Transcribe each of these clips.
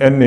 NA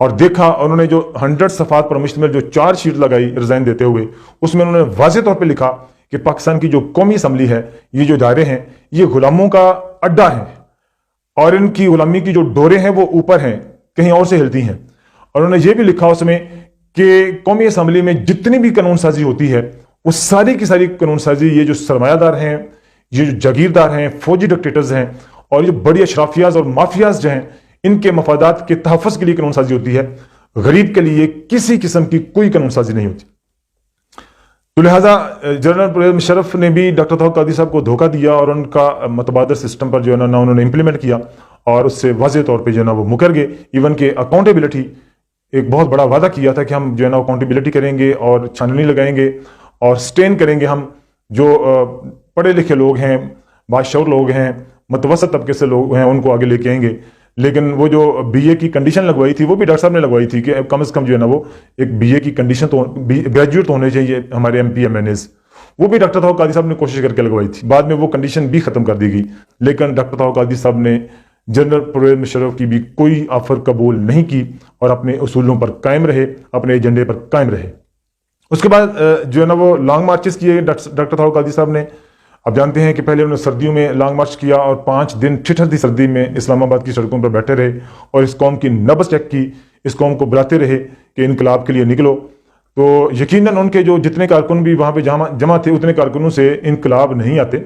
اور دیکھا انہوں نے جو 100 صفحات پر مشتمل جو 4 شیٹ لگائی ریزائن دیتے ہوئے، اس میں انہوں نے واضح طور پہ لکھا کہ پاکستان کی جو قومی اسمبلی ہے، یہ جو ادارے ہیں، یہ غلاموں کا اڈا ہے اور ان کی غلامی کی جو ڈوریں ہیں وہ اوپر ہیں، کہیں اور سے ہلتی ہیں۔ اور انہوں نے یہ بھی لکھا اس میں کہ قومی اسمبلی میں جتنی بھی قانون سازی ہوتی ہے وہ ساری کی ساری قانون سازی یہ جو سرمایہ دار ہیں، یہ جو جاگیردار ہیں، فوجی ڈکٹیٹرز ہیں اور یہ بڑی اشرافیاز اور مافیاز جو ہیں، ان کے مفادات کے تحفظ کے لیے قانون سازی ہوتی ہے، غریب کے لیے کسی قسم کی کوئی قانون سازی نہیں ہوتی۔ تو لہٰذا جنرل پرویز مشرف نے بھی ڈاکٹر طاہر القادری صاحب کو دھوکہ دیا اور ان کا متبادل سسٹم پر جو ہے نا انہوں نے امپلیمنٹ کیا اور اس سے واضح طور پہ جو ہے نا وہ مکر گئے۔ ایون کہ اکاؤنٹیبلٹی ایک بہت بڑا وعدہ کیا تھا کہ ہم جو ہے نا اکاؤنٹیبلٹی کریں گے اور چھاننی لگائیں گے اور سٹین کریں گے، ہم جو پڑھے لکھے لوگ ہیں، باشعور لوگ ہیں، متوسط طبقے سے لوگ ہیں، ان کو آگے لے کے آئیں گے۔ لیکن وہ جو بی اے کی کنڈیشن لگوائی تھی وہ بھی ڈاکٹر صاحب نے لگوائی تھی کہ کم از کم جو ہے نا وہ ایک بی اے کی کنڈیشن تو گریجویٹ تو ہونے چاہیے ہمارے M P M N As, وہ بھی ڈاکٹر طاہر القادری صاحب نے کوشش کر کے لگوائی تھی۔ بعد میں وہ کنڈیشن بھی ختم کر دی گئی، لیکن ڈاکٹر طاہر القادری صاحب نے جنرل پرویز مشرف کی بھی کوئی آفر قبول نہیں کی اور اپنے اصولوں پر قائم رہے، اپنے ایجنڈے پر قائم رہے۔ اس کے بعد جو ہے نا وہ لانگ مارچز کیے ڈاکٹر طاہر القادری صاحب نے۔ اب جانتے ہیں کہ پہلے انہوں نے سردیوں میں لانگ مارچ کیا اور 5 دن ٹھٹھر دی سردی میں اسلام آباد کی سڑکوں پر بیٹھے رہے اور اس قوم کی نبض چیک کی، اس قوم کو بلاتے رہے کہ انقلاب کے لیے نکلو۔ تو یقیناً ان کے جو جتنے کارکن بھی وہاں پہ جمع تھے اتنے کارکنوں سے انقلاب نہیں آتے،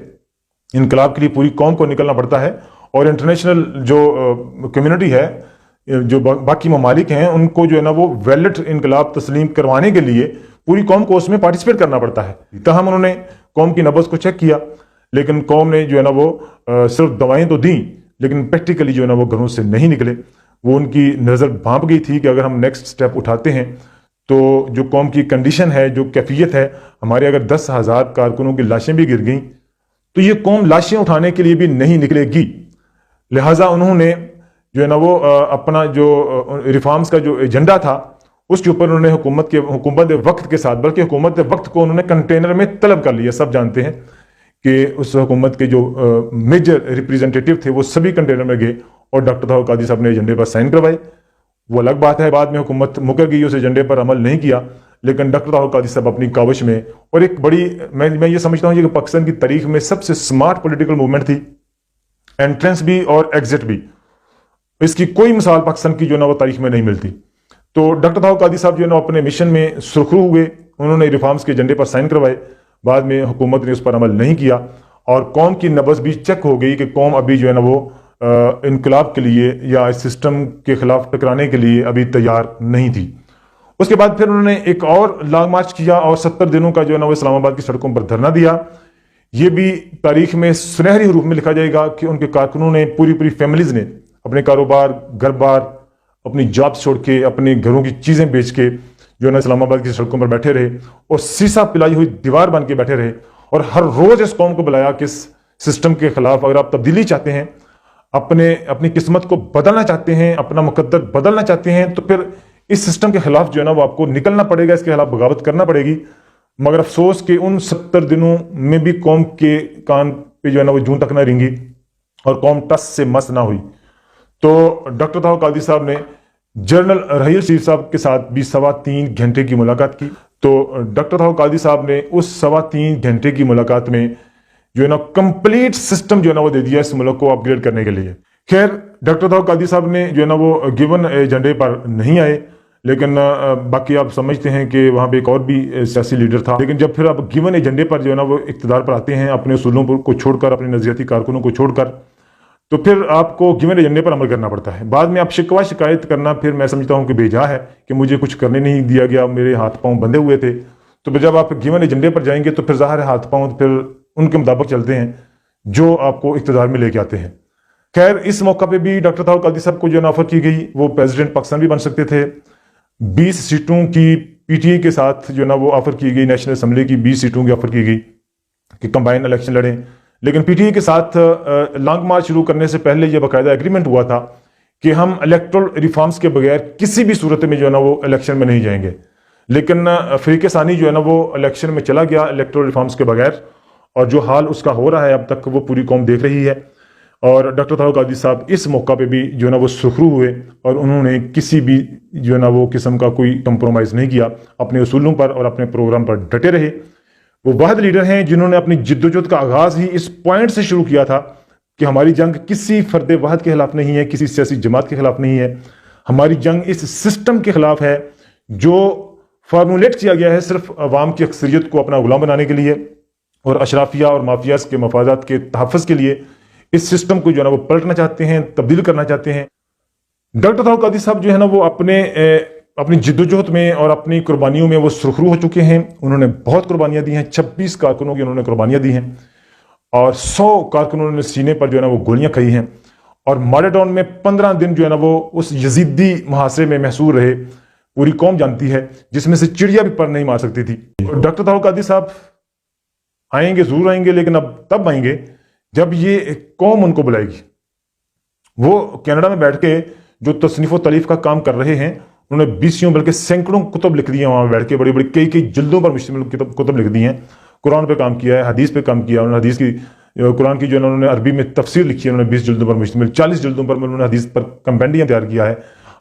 انقلاب کے لیے پوری قوم کو نکلنا پڑتا ہے اور انٹرنیشنل جو کمیونٹی ہے، جو باقی ممالک ہیں، ان کو جو ہے نا وہ ویلٹ انقلاب تسلیم کروانے کے لیے پوری قوم کو اس میں پارٹیسپیٹ کرنا پڑتا ہے۔ تاہم انہوں نے قوم کی نبض کو چیک کیا، لیکن قوم نے جو ہے نا وہ صرف دوائیں تو دیں لیکن پریکٹیکلی جو ہے نا وہ گھروں سے نہیں نکلے۔ وہ ان کی نظر بھانپ گئی تھی کہ اگر ہم نیکسٹ سٹیپ اٹھاتے ہیں تو جو قوم کی کنڈیشن ہے، جو کیفیت ہے، ہمارے اگر 10,000 کارکنوں کی لاشیں بھی گر گئیں تو یہ قوم لاشیں اٹھانے کے لیے بھی نہیں نکلے گی۔ لہٰذا انہوں نے جو ہے نا وہ اپنا جو ریفارمز کا جو ایجنڈا تھا اس کے اوپر انہوں نے حکومت وقت کے ساتھ، بلکہ حکومت وقت کو انہوں نے کنٹینر میں طلب کر لیا۔ سب جانتے ہیں کہ اس حکومت کے جو میجر ریپریزنٹیٹیو تھے وہ سبھی کنٹینر میں گئے اور ڈاکٹر طاہر القادری صاحب نے ایجنڈے پر سائن کروائے۔ وہ الگ بات ہے، بعد میں حکومت مکر گئی، اس ایجنڈے پر عمل نہیں کیا، لیکن ڈاکٹر طاہر القادری صاحب اپنی کاوش میں، اور ایک بڑی میں یہ سمجھتا ہوں کہ پاکستان کی تاریخ میں سب سے سمارٹ پولیٹیکل موومنٹ تھی، انٹرنس بھی اور ایگزٹ بھی، اس کی کوئی مثال پاکستان کی جو ہے نا وہ تاریخ میں نہیں ملتی۔ تو ڈاکٹر طاہر القادری صاحب جو ہے نا اپنے مشن میں سرخرو ہوئے، انہوں نے ریفارمز کے ایجنڈے پر سائن کروائے، بعد میں حکومت نے اس پر عمل نہیں کیا اور قوم کی نبض بھی چیک ہو گئی کہ قوم ابھی جو ہے نا وہ انقلاب کے لیے یا اس سسٹم کے خلاف ٹکرانے کے لیے ابھی تیار نہیں تھی۔ اس کے بعد پھر انہوں نے ایک اور لانگ مارچ کیا اور 70 دنوں کا جو ہے نا وہ اسلام آباد کی سڑکوں پر دھرنا دیا۔ یہ بھی تاریخ میں سنہری حروف میں لکھا جائے گا کہ ان کے کارکنوں نے، پوری فیملیز نے اپنے کاروبار، گھر بار، اپنی جاب چھوڑ کے، اپنے گھروں کی چیزیں بیچ کے جو ہے نا اسلام آباد کی سڑکوں پر بیٹھے رہے اور سیسا پلائی ہوئی دیوار بن کے بیٹھے رہے اور ہر روز اس قوم کو بلایا کہ اس سسٹم کے خلاف اگر آپ تبدیلی چاہتے ہیں، اپنی قسمت کو بدلنا چاہتے ہیں، اپنا مقدر بدلنا چاہتے ہیں، تو پھر اس سسٹم کے خلاف جو ہے نا وہ آپ کو نکلنا پڑے گا، اس کے خلاف بغاوت کرنا پڑے گی۔ مگر افسوس کہ ان 70 دنوں میں بھی قوم کے کان پہ جو ہے نا وہ جون تک نہ رینگی اور قوم ٹس سے مس نہ ہوئی۔ تو ڈاکٹر طاہر القادری صاحب نے جنرل رحیل شریف صاحب کے ساتھ بھی 3.25 گھنٹے کی ملاقات کی۔ تو ڈاکٹر طاہر القادری صاحب نے اس 3.25 گھنٹے کی ملاقات میں جو ہے نا کمپلیٹ سسٹم جو ہے نا وہ دے دیا اس ملک کو اپ گریڈ کرنے کے لیے۔ خیر، ڈاکٹر طاہر القادری صاحب نے جو ہے نا وہ گیون ایجنڈے پر نہیں آئے، لیکن باقی آپ سمجھتے ہیں کہ وہاں پہ ایک اور بھی سیاسی لیڈر تھا، لیکن جب پھر آپ گیون ایجنڈے پر جو ہے نا وہ اقتدار پر آتے ہیں، اپنے اصولوں کو چھوڑ کر، اپنے نظریاتی کارکنوں کو چھوڑ کر، تو پھر آپ کو گیون ایجنڈے پر عمل کرنا پڑتا ہے۔ بعد میں آپ شکایت کرنا پھر میں سمجھتا ہوں کہ بیجا ہے کہ مجھے کچھ کرنے نہیں دیا گیا، میرے ہاتھ پاؤں بندھے ہوئے تھے۔ تو جب آپ گیون ایجنڈے پر جائیں گے تو پھر ظاہر ہے ہاتھ پاؤں پھر ان کے مطابق چلتے ہیں جو آپ کو اقتدار میں لے کے آتے ہیں۔ خیر، اس موقع پہ بھی ڈاکٹر طاہر القادری صاحب کو جو آفر کی گئی، وہ پریزیڈنٹ پاکستان بھی بن سکتے تھے۔ 20 سیٹوں کی پی ٹی اے کے ساتھ جو نا وہ آفر کی گئی، نیشنل اسمبلی کی 20 سیٹوں کی آفر کی گئی کہ کمبائن الیکشن لڑیں، لیکن پی ٹی اے کے ساتھ لانگ مارچ شروع کرنے سے پہلے یہ باقاعدہ ایگریمنٹ ہوا تھا کہ ہم الیکٹرل ریفارمز کے بغیر کسی بھی صورت میں جو ہے نا وہ الیکشن میں نہیں جائیں گے۔ لیکن فریق ثانی جو ہے نا وہ الیکشن میں چلا گیا الیکٹرل ریفارمز کے بغیر، اور جو حال اس کا ہو رہا ہے اب تک وہ پوری قوم دیکھ رہی ہے۔ اور ڈاکٹر طاہر القادری صاحب اس موقع پہ بھی جو ہے نا وہ سرخرو ہوئے اور انہوں نے کسی بھی جو ہے نا وہ قسم کا کوئی کمپرومائز نہیں کیا، اپنے اصولوں پر اور اپنے پروگرام پر ڈٹے رہے۔ وہ واحد لیڈر ہیں جنہوں نے اپنی جدوجہد کا آغاز ہی اس پوائنٹ سے شروع کیا تھا کہ ہماری جنگ کسی فرد واحد کے خلاف نہیں ہے، کسی سیاسی جماعت کے خلاف نہیں ہے، ہماری جنگ اس سسٹم کے خلاف ہے جو فارمولیٹ کیا گیا ہے صرف عوام کی اکثریت کو اپنا غلام بنانے کے لیے اور اشرافیہ اور مافیاز کے مفادات کے تحفظ کے لیے۔ اس سسٹم کو جو ہے نا وہ پلٹنا چاہتے ہیں، تبدیل کرنا چاہتے ہیں۔ ڈاکٹر طاہر القادری صاحب جو ہے نا وہ اپنی جدوجہد میں اور اپنی قربانیوں میں وہ سرخرو ہو چکے ہیں۔ انہوں نے بہت قربانیاں دی ہیں، 26 کارکنوں کی انہوں نے قربانیاں دی ہیں اور 100 کارکنوں نے سینے پر جو ہے نا وہ گولیاں کھائی ہیں، اور ماڈیڈون میں 15 دن جو ہے نا وہ اس یزیدی محاصرے میں محصور رہے، پوری قوم جانتی ہے، جس میں سے چڑیا بھی پر نہیں مار سکتی تھی۔ ڈاکٹر طاہر القادری صاحب آئیں گے، ضرور آئیں گے، لیکن اب تب آئیں گے جب یہ قوم ان کو بلائے گی۔ وہ کینیڈا میں بیٹھ کے جو تصنیف و تالیف کا کام کر رہے ہیں، انہوں نے 20 بلکہ سینکڑوں کتب لکھ دی ہیں، وہاں بیٹھ کے بڑی بڑی کئی جلدوں پر مشتمل کتب لکھ دی ہیں۔ قرآن پہ کام کیا ہے، حدیث پہ کام کیا، انہوں نے حدیث کی قرآن کی جو انہوں نے عربی میں تفسیر لکھی ہے، انہوں نے 20 جلدوں پر مشتمل، 40 جلدوں پر انہوں نے حدیث پر کمپینڈیم تیار کیا ہے،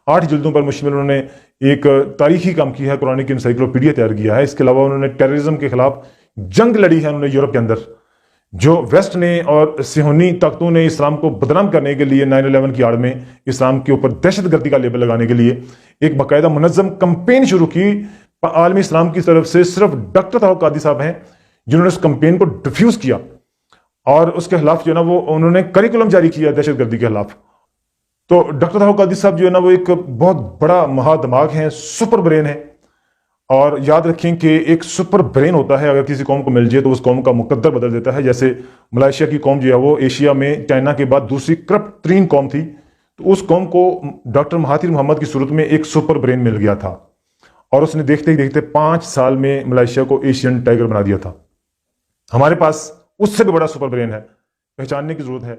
8 جلدوں پر مشتمل انہوں نے ایک تاریخی کام کیا ہے، قرآن کی انسائکلوپیڈیا تیار کیا ہے۔ اس کے علاوہ انہوں نے ٹیررزم کے خلاف جنگ لڑی ہے انہوں نے یورپ کے اندر، جو ویسٹ نے اور صہیونی طاقتوں نے اسلام کو بدنام کرنے کے لیے 9/11 کی آڑ میں اسلام کے اوپر دہشت گردی کا لیبل لگانے کے لیے ایک باقاعدہ منظم کمپین شروع کی۔ عالمی اسلام کی طرف سے صرف ڈاکٹر طاہر القادری صاحب ہیں جنہوں نے اس کمپین کو ڈیفیوز کیا اور اس کے خلاف جو ہے نا وہ انہوں نے کریکولم جاری کیا دہشت گردی کے خلاف۔ تو ڈاکٹر طاہر القادری صاحب جو ہے نا وہ ایک بہت بڑا مہا دماغ ہیں، سپر برین ہے، اور یاد رکھیں کہ ایک سپر برین ہوتا ہے اگر کسی قوم کو مل جائے تو اس قوم کا مقدر بدل دیتا ہے۔ جیسے ملائیشیا کی قوم جو ہے وہ ایشیا میں چائنا کے بعد دوسری کرپٹ ترین قوم تھی، تو اس قوم کو ڈاکٹر مہاتیر محمد کی صورت میں ایک سپر برین مل گیا تھا اور اس نے دیکھتے ہی دیکھتے 5 سال میں ملائیشیا کو ایشین ٹائگر بنا دیا تھا۔ ہمارے پاس اس سے بھی بڑا سپر برین ہے، پہچاننے کی ضرورت ہے۔